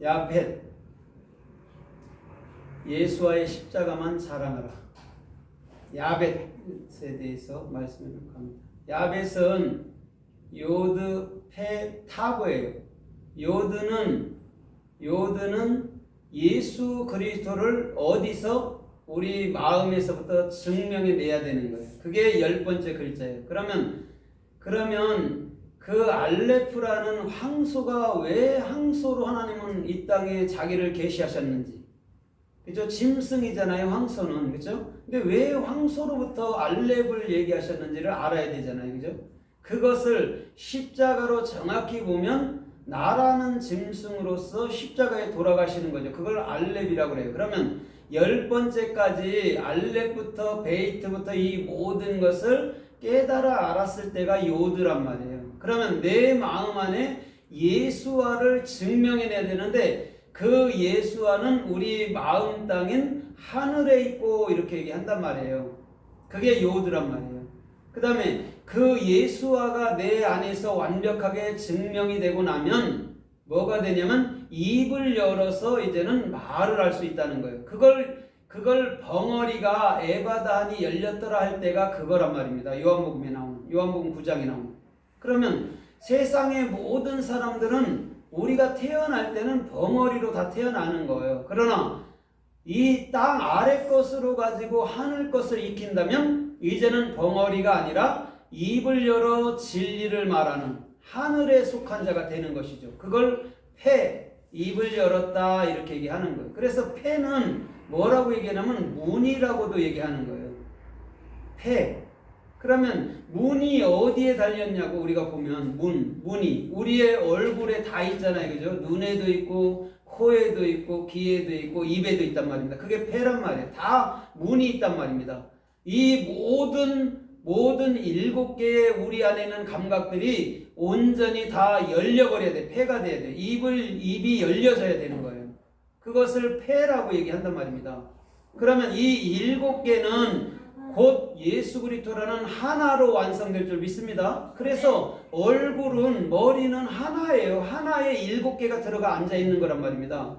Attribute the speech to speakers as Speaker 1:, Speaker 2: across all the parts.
Speaker 1: 야벳, 예수와의 십자가만 자랑하라. 야벳에 대해서 말씀을 합니다. 야벳은 요드, 페, 타브예요. 요드는 예수 그리스도를 어디서 우리 마음에서부터 증명해내야 되는 거예요. 그게 10번째 글자예요. 그러면 그 알레프라는 황소가 왜 황소로 하나님은 이 땅에 자기를 계시하셨는지, 그죠? 짐승이잖아요, 황소는. 그죠? 근데 왜 황소로부터 알렙을 얘기하셨는지를 알아야 되잖아요. 그죠? 그것을 십자가로 정확히 보면 나라는 짐승으로서 십자가에 돌아가시는 거죠. 그걸 알렙이라고 그래요. 그러면 10번째까지 알렙부터 베이트부터 이 모든 것을 깨달아 알았을 때가 요드란 말이에요. 그러면 내 마음 안에 예수와를 증명해내야 되는데, 그 예수와는 우리 마음 땅인 하늘에 있고 이렇게 얘기한단 말이에요. 그게 요드란 말이에요. 그 다음에 그 예수와가 내 안에서 완벽하게 증명이 되고 나면 뭐가 되냐면 입을 열어서 이제는 말을 할 수 있다는 거예요. 그걸 벙어리가 에바다한이 열렸더라 할 때가 그거란 말입니다. 요한복음에 나오는, 요한복음 9장에 나오는. 그러면 세상의 모든 사람들은 우리가 태어날 때는 벙어리로 다 태어나는 거예요. 그러나 이 땅 아래 것으로 가지고 하늘 것을 익힌다면 이제는 벙어리가 아니라 입을 열어 진리를 말하는 하늘에 속한 자가 되는 것이죠. 그걸 폐, 입을 열었다 이렇게 얘기하는 거예요. 그래서 폐는 뭐라고 얘기하냐면 문이라고도 얘기하는 거예요. 폐. 그러면 문이 어디에 달렸냐고 우리가 보면 문이 우리의 얼굴에 다 있잖아요. 그죠? 눈에도 있고 코에도 있고 귀에도 있고 입에도 있단 말입니다. 그게 폐란 말이에요. 다 문이 있단 말입니다. 이 모든 7개의 우리 안에 있는 감각들이 온전히 다 열려버려야 돼. 폐가 돼야 돼. 입이 열려져야 되는 거예요. 그것을 폐라고 얘기한단 말입니다. 그러면 이 7개는 곧 예수 그리스도라는 하나로 완성될 줄 믿습니다. 그래서 얼굴은, 머리는 하나예요. 하나에 7개가 들어가 앉아 있는 거란 말입니다.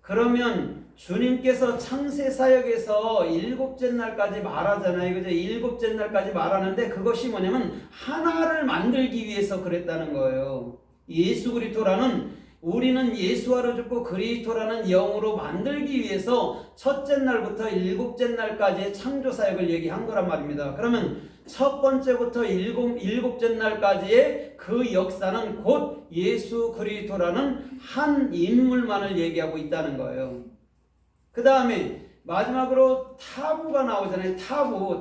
Speaker 1: 그러면 주님께서 창세 사역에서 7째 날까지 말하잖아요. 그죠? 7째 날까지 말하는데 그것이 뭐냐면 하나를 만들기 위해서 그랬다는 거예요. 예수 그리스도라는, 우리는 예수와로 죽고 그리스도라는 영으로 만들기 위해서 첫째 날부터 7째 날까지의 창조 사역을 얘기한 거란 말입니다. 그러면 첫 번째부터 7째 날까지의 그 역사는 곧 예수 그리스도라는 한 인물만을 얘기하고 있다는 거예요. 그 다음에 마지막으로 타부가 나오잖아요.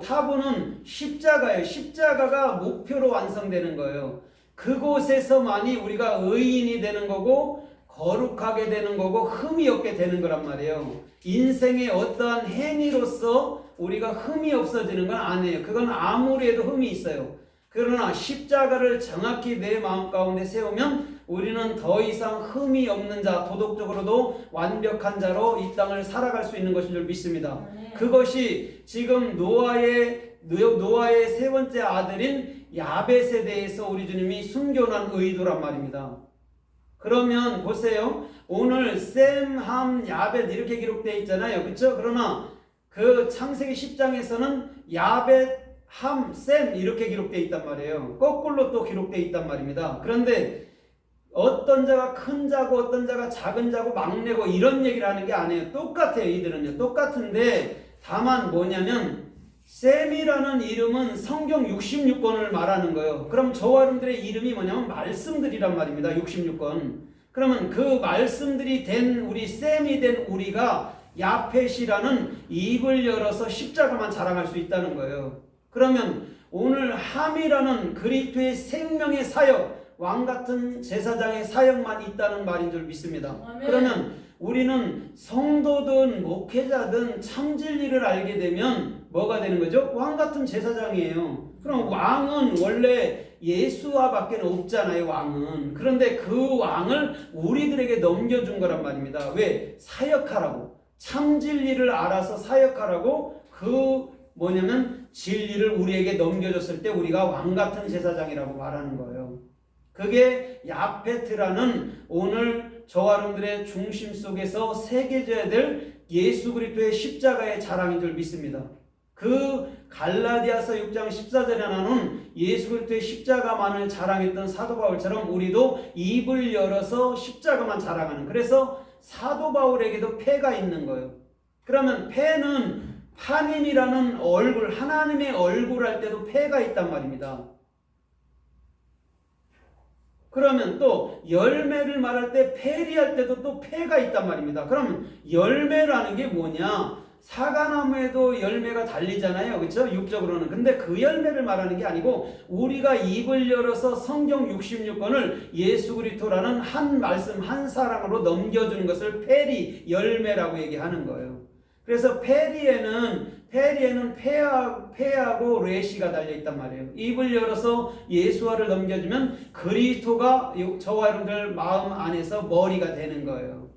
Speaker 1: 타부는 십자가예요. 십자가가 목표로 완성되는 거예요. 그곳에서만이 우리가 의인이 되는 거고 거룩하게 되는 거고 흠이 없게 되는 거란 말이에요. 인생의 어떠한 행위로서 우리가 흠이 없어지는 건 아니에요. 그건 아무리 해도 흠이 있어요. 그러나 십자가를 정확히 내 마음 가운데 세우면 우리는 더 이상 흠이 없는 자, 도덕적으로도 완벽한 자로 이 땅을 살아갈 수 있는 것인 줄 믿습니다. 그것이 지금 노아의 3번째 아들인 야벳에 대해서 우리 주님이 순교한 의도란 말입니다. 그러면 보세요. 오늘 셈, 함, 야벳 이렇게 기록되어 있잖아요. 그렇죠? 그러나 그 창세기 10장에서는 야벳, 함, 셈 이렇게 기록되어 있단 말이에요. 거꾸로 또 기록되어 있단 말입니다. 그런데 어떤 자가 큰 자고 어떤 자가 작은 자고 막내고 이런 얘기를 하는 게 아니에요. 똑같아요. 이들은요. 똑같은데 다만 뭐냐면 셈이라는 이름은 성경 66권을 말하는 거예요. 그럼 저와 여러분들의 이름이 뭐냐면 말씀들이란 말입니다. 66권. 그러면 그 말씀들이 된 우리, 셈이 된 우리가 야펫이라는 입을 열어서 십자가만 자랑할 수 있다는 거예요. 그러면 오늘 함이라는 그리스도의 생명의 사역, 왕같은 제사장의 사역만 있다는 말인 줄 믿습니다. 그러면 우리는 성도든 목회자든 참 진리를 알게 되면 뭐가 되는 거죠? 왕같은 제사장이에요. 그럼 왕은 원래 예수와 밖에 없잖아요. 왕은. 그런데 그 왕을 우리들에게 넘겨준 거란 말입니다. 왜? 사역하라고. 참 진리를 알아서 사역하라고. 그 뭐냐면 진리를 우리에게 넘겨줬을 때 우리가 왕같은 제사장이라고 말하는 거예요. 그게 야페트라는 오늘 저와 여러분들의 중심 속에서 새겨져야 될 예수 그리스도의 십자가의 자랑인 줄 믿습니다. 그 갈라디아서 6장 14절에 나오는 예수 그리스도의 십자가만을 자랑했던 사도 바울처럼 우리도 입을 열어서 십자가만 자랑하는, 그래서 사도 바울에게도 패가 있는 거예요. 그러면 패는 하나님이라는 얼굴, 하나님의 얼굴 할 때도 패가 있단 말입니다. 그러면 또 열매를 말할 때 페리할 때도 또 패가 있단 말입니다. 그러면 열매라는 게 뭐냐? 사과나무에도 열매가 달리잖아요. 그렇죠? 육적으로는. 근데 그 열매를 말하는 게 아니고 우리가 입을 열어서 성경 66권을 예수 그리스도라는 한 말씀, 한 사랑으로 넘겨주는 것을 페리, 열매라고 얘기하는 거예요. 그래서 페리에는 페하고 레시가 달려있단 말이에요. 입을 열어서 예수와를 넘겨주면 그리스도가 저와 여러분들 마음 안에서 머리가 되는 거예요.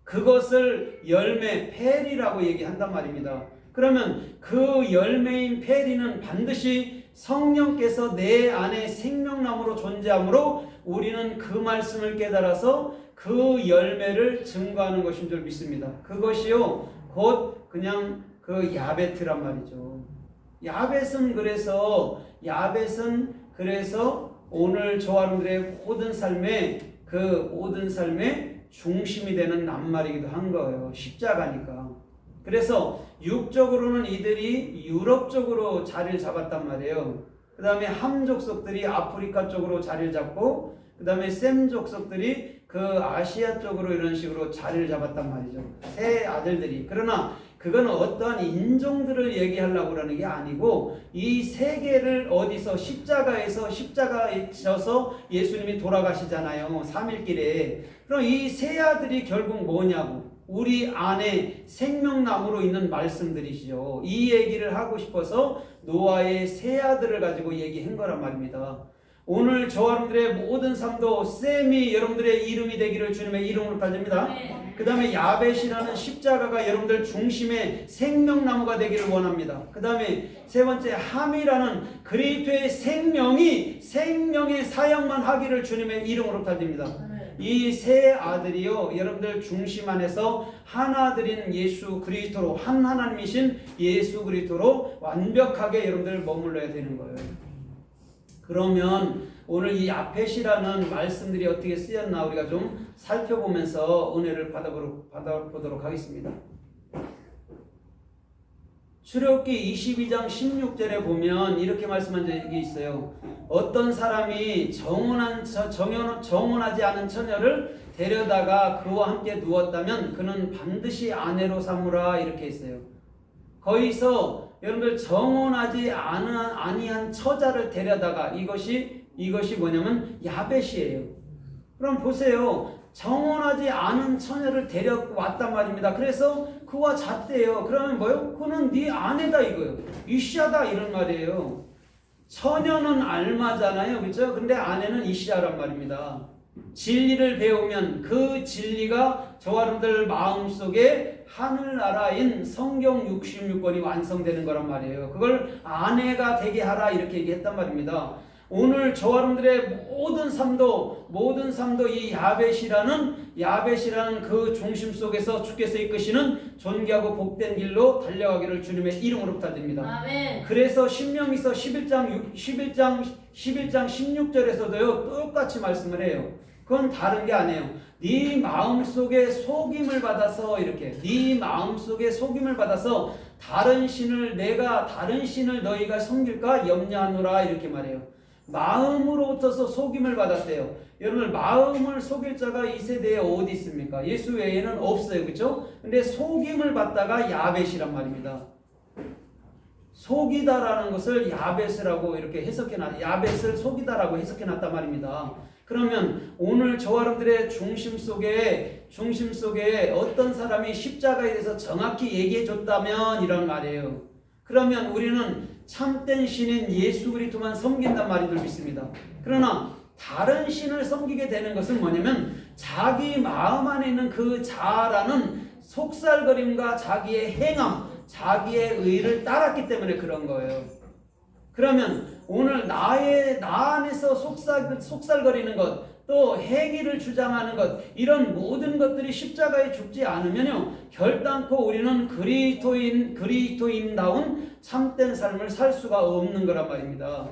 Speaker 1: 그것을 열매, 페리라고 얘기한단 말입니다. 그러면 그 열매인 페리는 반드시 성령께서 내 안에 생명나무로 존재하므로 우리는 그 말씀을 깨달아서 그 열매를 증거하는 것인 줄 믿습니다. 그것이요 곧 그냥 그 야벳이란 말이죠. 야벳은 그래서 오늘 저와 여러분들의 모든 삶의 중심이 되는 낱말이기도 한 거예요. 십자가니까. 그래서 육적으로는 이들이 유럽 쪽으로 자리를 잡았단 말이에요. 그 다음에 함 족속들이 아프리카 쪽으로 자리를 잡고, 그 다음에 셈 족속들이 그 아시아 쪽으로 이런 식으로 자리를 잡았단 말이죠. 세 아들들이. 그러나 그건 어떠한 인종들을 얘기하려고 그러는 게 아니고 이 세계를 어디서 십자가에 져서 예수님이 돌아가시잖아요. 3일길에. 그럼 이 세 아들이 결국 뭐냐고. 우리 안에 생명나무로 있는 말씀들이시죠. 이 얘기를 하고 싶어서 노아의 세 아들을 가지고 얘기한 거란 말입니다. 오늘 저와 여러분들의 모든 삶도 셈이 여러분들의 이름이 되기를 주님의 이름으로 달립니다. 그 다음에 야벳이라는 십자가가 여러분들 중심의 생명나무가 되기를 원합니다. 그 다음에 세 번째 함이라는 그리스도의 생명의 사역만 하기를 주님의 이름으로 달립니다. 이 세 아들이요 여러분들 중심 안에서 하나들인 예수 그리스도로, 한 하나님이신 예수 그리스도로 완벽하게 여러분들 머물러야 되는 거예요. 그러면 오늘 이 야벳이라는 말씀들이 어떻게 쓰였나 우리가 좀 살펴보면서 은혜를 받아보도록 하겠습니다. 출애굽기 22장 16절에 보면 이렇게 말씀한 적이 있어요. 어떤 사람이 정혼하지 않은 처녀를 데려다가 그와 함께 누웠다면 그는 반드시 아내로 삼으라 이렇게 했어요. 거기서 여러분들 정혼하지 아니한 처자를 데려다가 이것이 뭐냐면 야벳이에요. 그럼 보세요. 정혼하지 않은 처녀를 데려왔단 말입니다. 그래서 그와 잤대요. 그러면 뭐요? 그는 네 아내다 이거예요. 이샤다 이런 말이에요. 처녀는 알마잖아요. 그렇죠? 근데 아내는 이샤란 말입니다. 진리를 배우면 그 진리가 저와 여러분들 마음속에 하늘나라인 성경 66권이 완성되는 거란 말이에요. 그걸 아내가 되게 하라 이렇게 얘기했단 말입니다. 오늘 저와 여러분들의 모든 삶도 이 야벳이라는 그 중심 속에서 주께서 이끄시는 존귀하고 복된 길로 달려가기를 주님의 이름으로 부탁드립니다. 아멘. 그래서 신명기서 11장 16절에서도요 똑같이 말씀을 해요. 그건 다른 게 아니에요. 네 마음속에 속임을 받아서 다른 신을 너희가 섬길까 염려하노라 이렇게 말해요. 마음으로부터서 속임을 받았대요. 여러분 마음을 속일 자가 이 세대에 어디 있습니까? 예수 외에는 없어요. 그렇죠? 근데 속임을 받다가 야벳이란 말입니다. 속이다라는 것을 야벳이라고 이렇게 야벳을 속이다라고 해석해놨단 말입니다. 그러면 오늘 저와 여러분들의 중심 속에 어떤 사람이 십자가에 대해서 정확히 얘기해 줬다면 이런 말이에요. 그러면 우리는 참된 신인 예수 그리스도만 섬긴단 말인 줄 믿습니다. 그러나 다른 신을 섬기게 되는 것은 뭐냐면 자기 마음 안에 있는 그 자아라는 속살거림과 자기의 행함, 자기의 의를 따랐기 때문에 그런 거예요. 그러면 오늘 나 안에서 속살거리는 것, 또 행위를 주장하는 것, 이런 모든 것들이 십자가에 죽지 않으면요, 결단코 우리는 그리스도인다운 참된 삶을 살 수가 없는 거란 말입니다.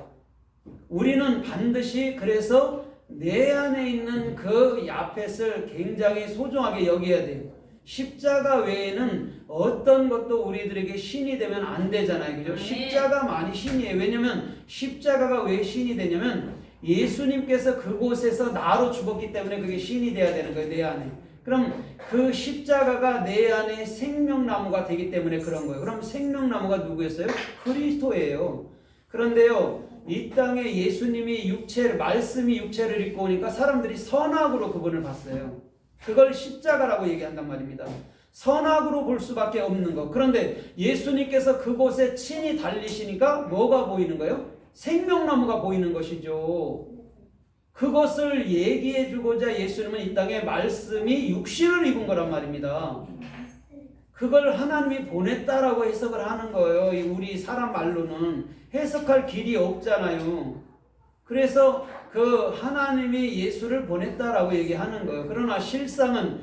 Speaker 1: 우리는 반드시 그래서 내 안에 있는 그 야펫을 굉장히 소중하게 여겨야 돼요. 십자가 외에는 어떤 것도 우리들에게 신이 되면 안 되잖아요. 그죠? 십자가만이 신이에요. 왜냐면 십자가가 왜 신이 되냐면 예수님께서 그곳에서 나로 죽었기 때문에 그게 신이 돼야 되는 거예요. 내 안에. 그럼 그 십자가가 내 안에 생명나무가 되기 때문에 그런 거예요. 그럼 생명나무가 누구였어요? 그리스도예요. 그런데요, 이 땅에 예수님이 말씀이 육체를 입고 오니까 사람들이 선악으로 그분을 봤어요. 그걸 십자가라고 얘기한단 말입니다. 선악으로 볼 수밖에 없는 거. 그런데 예수님께서 그곳에 친히 달리시니까 뭐가 보이는 거예요? 생명나무가 보이는 것이죠. 그것을 얘기해 주고자 예수님은 이 땅에 말씀이 육신을 입은 거란 말입니다. 그걸 하나님이 보냈다라고 해석을 하는 거예요. 우리 사람 말로는 해석할 길이 없잖아요. 그래서 그 하나님이 예수를 보냈다라고 얘기하는 거예요. 그러나 실상은